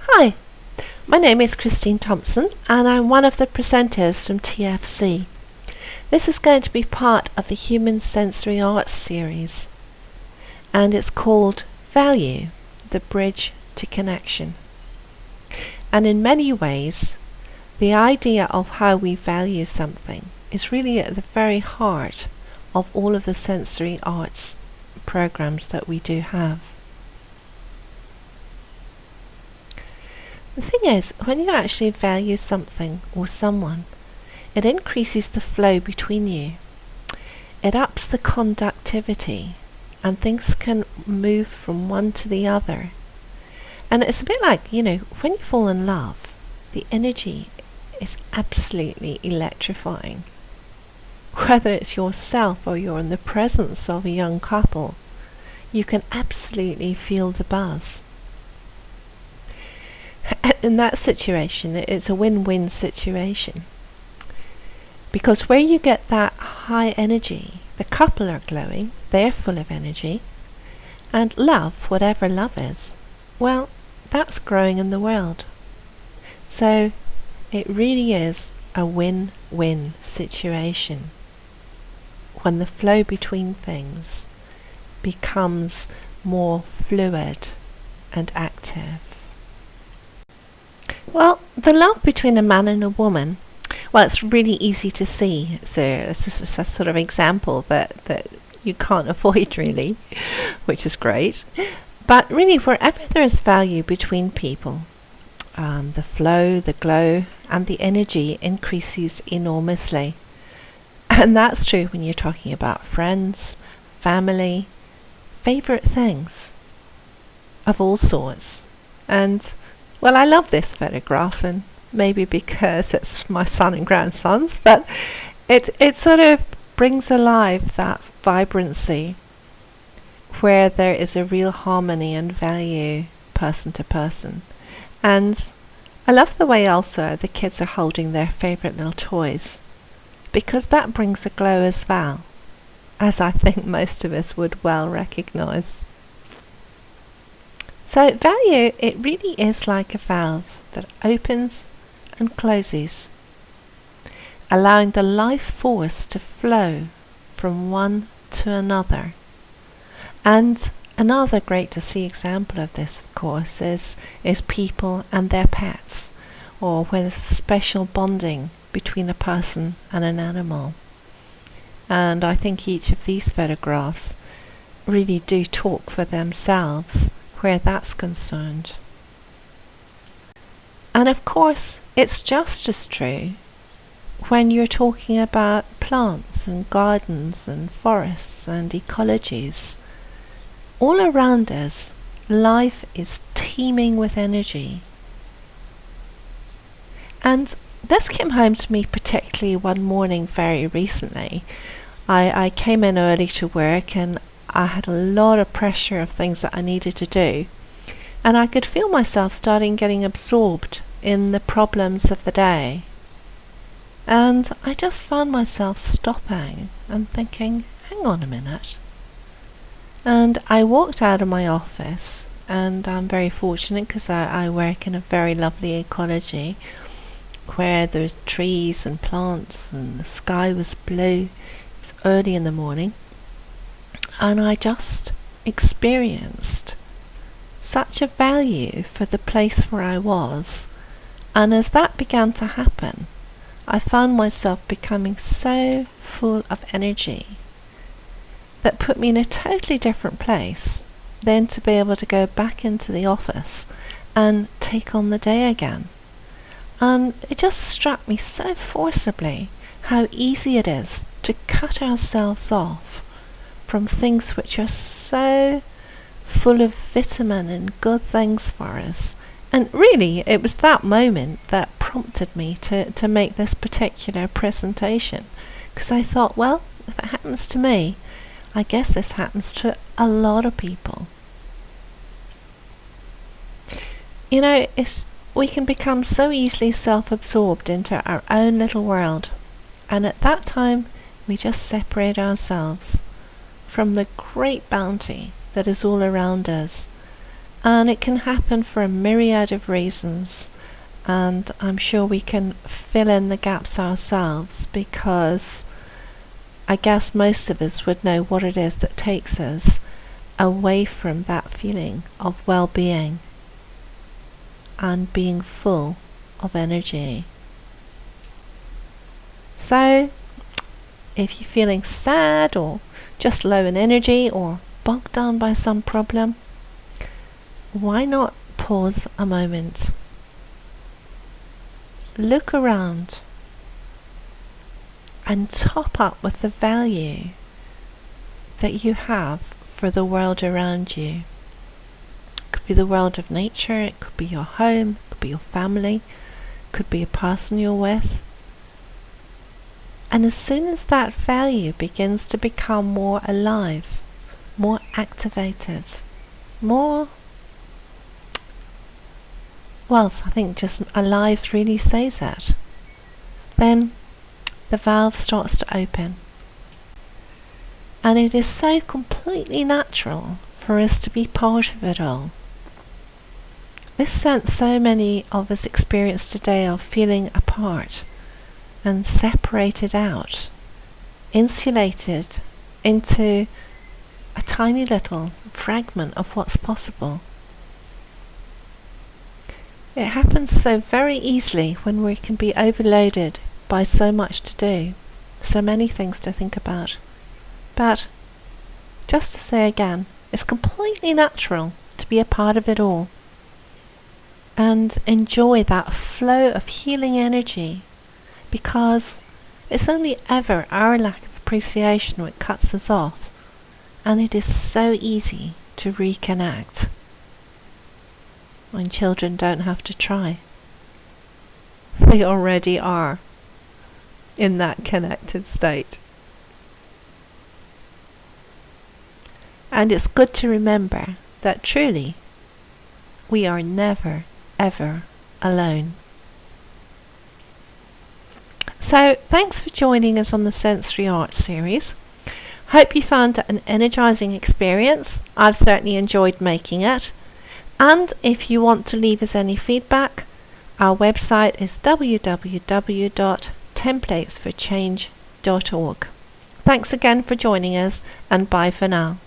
Hi, my name is Christine Thompson and I'm one of the presenters from TFC. This is going to be part of the Human Sensory Arts series and it's called Value, the Bridge to Connection. And in many ways, the idea of how we value something is really at the very heart of all of the sensory arts programs that we do have. The thing is, when you actually value something or someone, it increases the flow between you. It ups the conductivity and things can move from one to the other. And it's a bit like, when you fall in love, the energy is absolutely electrifying. Whether it's yourself or you're in the presence of a young couple, you can absolutely feel the buzz. In that situation, it's a win-win situation. Because where you get that high energy, the couple are glowing, they're full of energy, and love, whatever love is, well, that's growing in the world. So it really is a win-win situation when the flow between things becomes more fluid and active. Well, the love between a man and a woman, it's really easy to see. So this is a sort of example that you can't avoid really, which is great. But really, wherever there is value between people, the flow, the glow, and the energy increases enormously. And that's true when you're talking about friends, family, favourite things of all sorts. And I love this photograph, and maybe because it's my son and grandson's, but it sort of brings alive that vibrancy where there is a real harmony and value person to person. And I love the way also the kids are holding their favourite little toys, because that brings a glow as well, as I think most of us would well recognise. So value, it really is like a valve that opens and closes, allowing the life force to flow from one to another. And another great to see example of this, of course, is people and their pets, or where there's special bonding between a person and an animal. And I think each of these photographs really do talk for themselves where that's concerned. And of course, it's just as true when you're talking about plants and gardens and forests and ecologies. All around us, life is teeming with energy. And this came home to me particularly one morning very recently. I came in early to work and I had a lot of pressure of things that I needed to do. And I could feel myself starting getting absorbed in the problems of the day. And I just found myself stopping and thinking, hang on a minute. And I walked out of my office, and I'm very fortunate because I work in a very lovely ecology where there's trees and plants and the sky was blue. It was early in the morning. And I just experienced such a value for the place where I was. And as that began to happen, I found myself becoming so full of energy that put me in a totally different place than to be able to go back into the office and take on the day again. And it just struck me so forcibly how easy it is to cut ourselves off from things which are so full of vitamin and good things for us. And really, it was that moment that prompted me to make this particular presentation, because I thought, well, if it happens to me, I guess this happens to a lot of people. We can become so easily self-absorbed into our own little world, and at that time we just separate ourselves from the great bounty that is all around us. And it can happen for a myriad of reasons. And I'm sure we can fill in the gaps ourselves, because I guess most of us would know what it is that takes us away from that feeling of well-being and being full of energy. So, if you're feeling sad or just low in energy or bogged down by some problem, why not pause a moment? Look around and top up with the value that you have for the world around you. It could be the world of nature, it could be your home, it could be your family, it could be a person you're with. And as soon as that value begins to become more alive, more activated, more, well, I think just alive really says it, then the valve starts to open. And it is so completely natural for us to be part of it all. This sense so many of us experience today of feeling apart and separated out, insulated into a tiny little fragment of what's possible. It happens so very easily when we can be overloaded by so much to do, so many things to think about. But, just to say again, it's completely natural to be a part of it all and enjoy that flow of healing energy, because it's only ever our lack of appreciation which cuts us off, and it is so easy to reconnect when children don't have to try. They already are in that connected state. And it's good to remember that truly we are never ever alone. So thanks for joining us on the Sensory Arts series. Hope you found it an energizing experience. I've certainly enjoyed making it. And if you want to leave us any feedback, our website is www.templatesforchange.org. Thanks again for joining us, and bye for now.